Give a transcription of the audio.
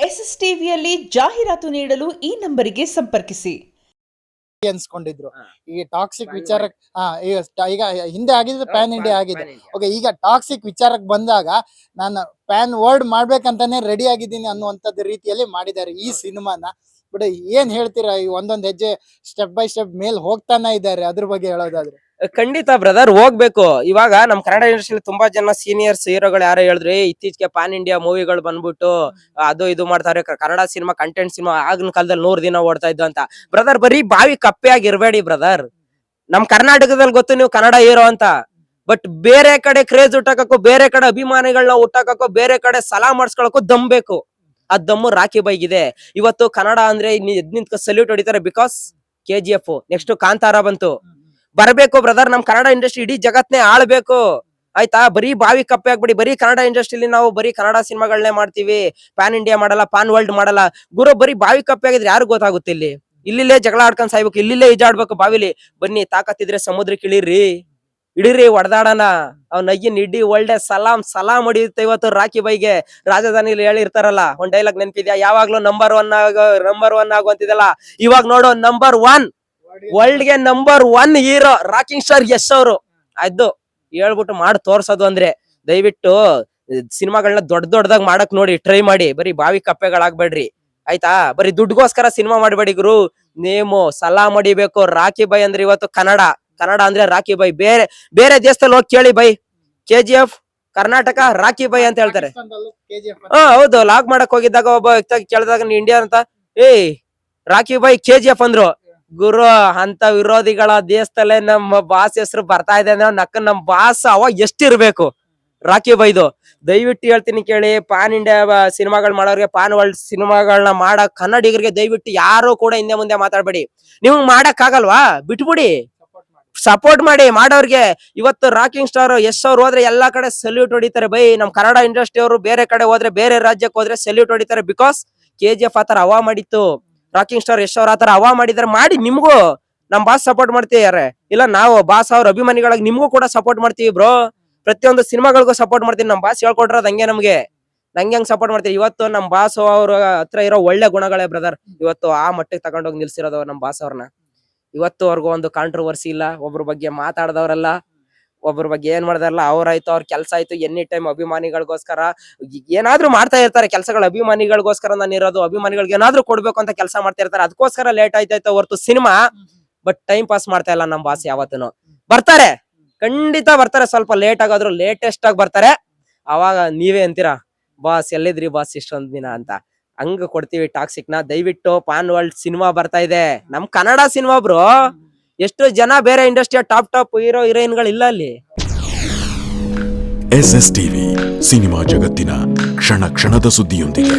S S ಟಿವಿಯಲ್ಲಿ ಜಾಹೀರಾತು ನೀಡಲು ಈ ನಂಬರಿಗೆ ಸಂಪರ್ಕಿಸಿ ಅನ್ಸ್ಕೊಂಡಿದ್ರು. ಈ ಟಾಕ್ಸಿಕ್ ವಿಚಾರ ಈಗ ಹಿಂದೆ ಆಗಿದ್ದು ಪ್ಯಾನ್ ಇಂಡಿಯಾ ಆಗಿದೆ. ಓಕೆ, ಈಗ ಟಾಕ್ಸಿಕ್ ವಿಚಾರಕ್ಕೆ ಬಂದಾಗ ನಾನು ಪ್ಯಾನ್ ವರ್ಡ್ ಮಾಡ್ಬೇಕಂತಾನೆ ರೆಡಿ ಆಗಿದ್ದೀನಿ ಅನ್ನುವಂಥದ್ದು ರೀತಿಯಲ್ಲಿ ಮಾಡಿದ್ದಾರೆ ಈ ಸಿನಿಮಾನ. ಬಟ್ ಏನ್ ಹೇಳ್ತೀರಾ, ಈ ಒಂದೊಂದ್ ಹೆಜ್ಜೆ ಸ್ಟೆಪ್ ಬೈ ಸ್ಟೆಪ್ ಮೇಲ್ ಹೋಗ್ತಾನೆ ಇದ್ದಾರೆ, ಅದ್ರ ಬಗ್ಗೆ ಹೇಳೋದಾದ್ರೆ? ಖಂಡಿತ ಬ್ರದರ್, ಹೋಗ್ಬೇಕು. ಇವಾಗ ನಮ್ ಕನ್ನಡ ಇಂಡಸ್ಟ್ರಿ ತುಂಬಾ ಜನ ಸೀನಿಯರ್ಸ್ ಹೀರೋಗಳು ಯಾರೋ ಹೇಳಿದ್ರಿ, ಇತ್ತೀಚೆಗೆ ಪ್ಯಾನ್ ಇಂಡಿಯಾ ಮೂವಿಗಳು ಬಂದ್ಬಿಟ್ಟು ಅದು ಇದು ಮಾಡ್ತಾರೆ, ಕನ್ನಡ ಸಿನಿಮಾ ಕಂಟೆಂಟ್ ಸಿನಿಮಾ ಆಗಿನ ಕಾಲದಲ್ಲಿ 100 ದಿನ ಓಡ್ತಾ ಇದ್ದು ಅಂತ. ಬ್ರದರ್, ಬರೀ ಬಾವಿ ಕಪ್ಪೆ ಆಗಿರ್ಬೇಡಿ ಬ್ರದರ್. ನಮ್ ಕರ್ನಾಟಕದಲ್ಲಿ ಗೊತ್ತು ನೀವು ಕನ್ನಡ ಹೀರೋ ಅಂತ, ಬಟ್ ಬೇರೆ ಕಡೆ ಕ್ರೇಜ್ ಹುಟ್ಟಾಕಕ್ಕೂ, ಬೇರೆ ಕಡೆ ಅಭಿಮಾನಿಗಳನ್ನ ಹುಟ್ಟಾಕಕ್ಕೂ, ಬೇರೆ ಕಡೆ ಸಲಾ ಮಾಡಿಸ್ಕೊಳಕ್ಕೂ ದಮ್ ಬೇಕು. ಆ ದಮ್ಮು ರಾಖಿ ಬೈಗಿದೆ. ಇವತ್ತು ಕನ್ನಡ ಅಂದ್ರೆ ನಿಂತ್ಕ ಸಲ್ಯೂಟ್ ಹೊಡಿತಾರೆ, ಬಿಕಾಸ್ KGF, ನೆಕ್ಸ್ಟ್ ಕಾಂತಾರ ಬಂತು. ಬರ್ಬೇಕು ಬ್ರದರ್, ನಮ್ ಕನ್ನಡ ಇಂಡಸ್ಟ್ರಿ ಇಡೀ ಜಗತ್ನೇ ಆಳ್ಬೇಕು, ಆಯ್ತಾ? ಬರೀ ಬಾವಿ ಕಪ್ಪೆ ಆಗ್ಬಿಡಿ. ಬರೀ ಕನ್ನಡ ಇಂಡಸ್ಟ್ರಿಲಿ ನಾವು ಬರೀ ಕನ್ನಡ ಸಿನಿಮಾಗಳನ್ನೇ ಮಾಡ್ತೀವಿ, ಪ್ಯಾನ್ ಇಂಡಿಯಾ ಮಾಡಲ್ಲ, ಪ್ಯಾನ್ ವರ್ಲ್ಡ್ ಮಾಡಲ್ಲ. ಗುರು, ಬರೀ ಬಾವಿ ಕಪ್ಪೆ ಆಗಿದ್ರೆ ಯಾರು ಗೊತ್ತಾಗುತ್ತೆ? ಇಲ್ಲಿಲ್ಲೇ ಜಗಳ ಆಡ್ಕೊಂಡ್ ಸಾಯ್ಬೇಕು, ಇಲ್ಲಿಲ್ಲೇ ಈಜಾಡ್ಬೇಕು ಬಾವಿಲಿ. ಬನ್ನಿ, ತಾಕತ್ತಿದ್ರೆ ಸಮುದ್ರಕ್ಕೆ ಇಳಿರಿ ಹೊಡೆದಾಡೋಣ. ಅವ್ನ ನಯ್ಯನ್ ಇಡೀ ಒಳ್ಳೆ ಸಲಾಂ ಹೊಡಿಯುತ್ತೆ ಇವತ್ತು ರಾಖಿ ಬೈಗೆ. ರಾಜಧಾನಿಲಿ ಹೇಳಿರ್ತಾರಲ್ಲ ಒಂದ್ ಡೈಲಾಗ್, ನೆನಪಿದ್ಯಾ? ಯಾವಾಗ್ಲೂ ನಂಬರ್ ಒನ್ ಆಗುವಂತಿದಲ್ಲ. ಇವಾಗ ನೋಡು, ನಂಬರ್ 1 ವರ್ಲ್ಡ್ ಗೆ number 1 hero rocking star Yash ಅವರು. ಅದು ಹೇಳ್ಬಿಟ್ಟು ಮಾಡಿ ತೋರ್ಸೋದು ಅಂದ್ರೆ, ದಯವಿಟ್ಟು ಸಿನಿಮಾಗಳನ್ನ ದೊಡ್ಡದಾಗ್ ಮಾಡಕ್ ನೋಡಿ, ಟ್ರೈ ಮಾಡಿ. ಬರೀ ಬಾವಿ ಕಪ್ಪೆಗಳಾಗ್ಬೇಡ್ರಿ, ಆಯ್ತಾ? ಬರೀ ದುಡ್ಗೋಸ್ಕರ ಸಿನಿಮಾ ಮಾಡ್ಬೇಡಿ ಗುರು. ನೇಮು ಸಲಾಂ ಹೊಡಿಬೇಕು. ರಾಖಿ ಬೈ ಅಂದ್ರೆ ಇವತ್ತು ಕನ್ನಡ ಅಂದ್ರೆ ರಾಖಿ ಬೈ. ಬೇರೆ ದೇಶದಲ್ಲಿ ಹೋಗಿ ಕೇಳಿ by, KGF Karnataka rakhi by ಅಂತ ಹೇಳ್ತಾರೆ. ಹೌದು, ಲಾಗ್ ಮಾಡಕ್ ಹೋಗಿದ್ದಾಗ ಒಬ್ಬ ವ್ಯಕ್ತಿ ಕೇಳಿದಾಗ ಇಂಡಿಯಾ ಅಂತ, ರಾಖಿ ಬೈ KGF ಅಂದ್ರು. ಗುರು, ಅಂತ ವಿರೋಧಿಗಳ ದೇಶದಲ್ಲೇ ನಮ್ಮ ಬಾಸ್ ಹೆಸರು ಬರ್ತಾ ಇದೆ ಅಂದ್ರೆ ನಮ್ ಬಾಸ್ ಅವಾಗ ಎಷ್ಟಿರ್ಬೇಕು ರಾಖಿ ಬೈದು. ದಯವಿಟ್ಟು ಹೇಳ್ತೀನಿ ಕೇಳಿ, ಪ್ಯಾನ್ ಇಂಡಿಯಾ ಸಿನಿಮಾಗಳು ಮಾಡೋರಿಗೆ, ಪ್ಯಾನ್ ವರ್ಲ್ಡ್ ಸಿನಿಮಾಗಳನ್ನ ಮಾಡಕ್ ಕನ್ನಡಿಗರಿಗೆ ದಯವಿಟ್ಟು ಯಾರು ಕೂಡ ಹಿಂದೆ ಮುಂದೆ ಮಾತಾಡ್ಬೇಡಿ. ನೀವು ಮಾಡಕ್ ಆಗಲ್ವಾ? ಬಿಟ್ಬಿಡಿ, ಸಪೋರ್ಟ್ ಮಾಡಿ ಮಾಡೋರ್ಗೆ. ಇವತ್ತು ರಾಕಿಂಗ್ ಸ್ಟಾರ್ ಯಶ್ ಅವ್ರು ಹೋದ್ರೆ ಎಲ್ಲಾ ಕಡೆ ಸಲ್ಯೂಟ್ ಹೊಡಿತಾರೆ ಬೈ. ನಮ್ ಕನ್ನಡ ಇಂಡಸ್ಟ್ರಿ ಅವರು ಬೇರೆ ಕಡೆ ಹೋದ್ರೆ, ಬೇರೆ ರಾಜ್ಯಕ್ಕೆ ಹೋದ್ರೆ ಸಲ್ಯೂಟ್ ಹೊಡಿತಾರೆ, ಬಿಕಾಸ್ KGF ಆತರ ಹವಾ ಮಾಡಿತ್ತು. ರಾಕಿಂಗ್ ಸ್ಟಾರ್ ಯಶ್ ಅವ್ರ ಆತರ ಹವಾ ಮಾಡಿದಾರೆ. ಮಾಡಿ, ನಿಮ್ಗೂ ನಮ್ ಬಾಸ್ ಸಪೋರ್ಟ್ ಮಾಡ್ತೀವಿ. ಇಲ್ಲ, ನಾವು ಬಾಸ್ ಅವ್ರ ಅಭಿಮಾನಿಗಳಾಗಿ ನಿಮ್ಗೂ ಕೂಡ ಸಪೋರ್ಟ್ ಮಾಡ್ತೀವಿ ಬ್ರೋ. ಪ್ರತಿಯೊಂದು ಸಿನಿಮಾಗಳಿಗೂ ಸಪೋರ್ಟ್ ಮಾಡ್ತೀನಿ. ನಮ್ ಬಾಸ್ ಹೇಳ್ಕೊಟ್ರದ ಹಂಗೆ ನಂಗೆ ಹೆಂಗ್ ಸಪೋರ್ಟ್ ಮಾಡ್ತೀವಿ. ಇವತ್ತು ನಮ್ ಬಾಸ್ ಅವ್ರ ಹತ್ರ ಇರೋ ಒಳ್ಳೆ ಗುಣಗಳೇ ಬ್ರದರ್ ಇವತ್ತು ಆ ಮಟ್ಟಿಗೆ ತಗೊಂಡೋಗಿ ನಿಲ್ಸಿರೋದು ನಮ್ ಬಾಸ್ ಅವ್ರನ್ನ. ಇವತ್ತುವರೆಗೂ ಒಂದು ಕಾಂಟ್ರವರ್ಸಿ ಇಲ್ಲ, ಒಬ್ರ ಬಗ್ಗೆ ಮಾತಾಡ್ದವ್ರಲ್ಲ, ಒಬ್ರ ಬಗ್ಗೆ ಏನ್ ಮಾಡ್ದಾರಲ್ಲ, ಅವ್ರಾಯ್ತು ಅವ್ರ ಕೆಲ್ಸ ಆಯ್ತು. ಎನಿ ಟೈಮ್ ಅಭಿಮಾನಿಗಳಿಗೋಸ್ಕರ ಏನಾದ್ರು ಮಾಡ್ತಾ ಇರ್ತಾರೆ ಕೆಲಸಗಳು. ಅಭಿಮಾನಿಗಳಿಗೋಸ್ಕರ ನಾನು ಇರೋದು, ಅಭಿಮಾನಿಗಳಿಗೆ ಏನಾದ್ರು ಕೊಡ್ಬೇಕು ಅಂತ ಕೆಲಸ ಮಾಡ್ತಾ ಇರ್ತಾರೆ. ಅದಕ್ಕೋಸ್ಕರ ಲೇಟ್ ಆಯ್ತಾಯ್ತು ಹೊರ್ತು ಸಿನಿಮಾ. ಬಟ್ ಟೈಮ್ ಪಾಸ್ ಮಾಡ್ತಾ ಇಲ್ಲ ನಮ್ ಬಾಸ್ ಯಾವತ್ತೂ. ಬರ್ತಾರೆ, ಖಂಡಿತ ಬರ್ತಾರೆ. ಸ್ವಲ್ಪ ಲೇಟ್ ಆಗಾದ್ರು ಲೇಟೆಸ್ಟ್ ಆಗಿ ಬರ್ತಾರೆ. ಅವಾಗ ನೀವೇ ಅಂತೀರಾ, ಬಾಸ್ ಎಲ್ಲಿದ್ರಿ ಬಾಸ್ ಇಷ್ಟೊಂದ್ ದಿನ ಅಂತ. ಹಂಗ ಕೊಡ್ತೀವಿ ಟಾಕ್ಸಿಕ್ ನ. ದಯವಿಟ್ಟು ಪ್ಯಾನ್ ವರ್ಲ್ಡ್ ಸಿನಿಮಾ ಬರ್ತಾ ಇದೆ, ನಮ್ ಕನ್ನಡ ಸಿನಿಮಾ ಬ್ರೋ. ಎಷ್ಟು ಜನ ಬೇರೆ ಇಂಡಸ್ಟ್ರಿಯ ಟಾಪ್ ಹೀರೋ ಹೀರೋಯಿನ್ಗಳು ಇಲ್ಲ ಅಲ್ಲಿ. SS TV, ಸಿನಿಮಾ ಜಗತ್ತಿನ ಕ್ಷಣ ಕ್ಷಣದ ಸುದ್ದಿಯೊಂದಿಗೆ.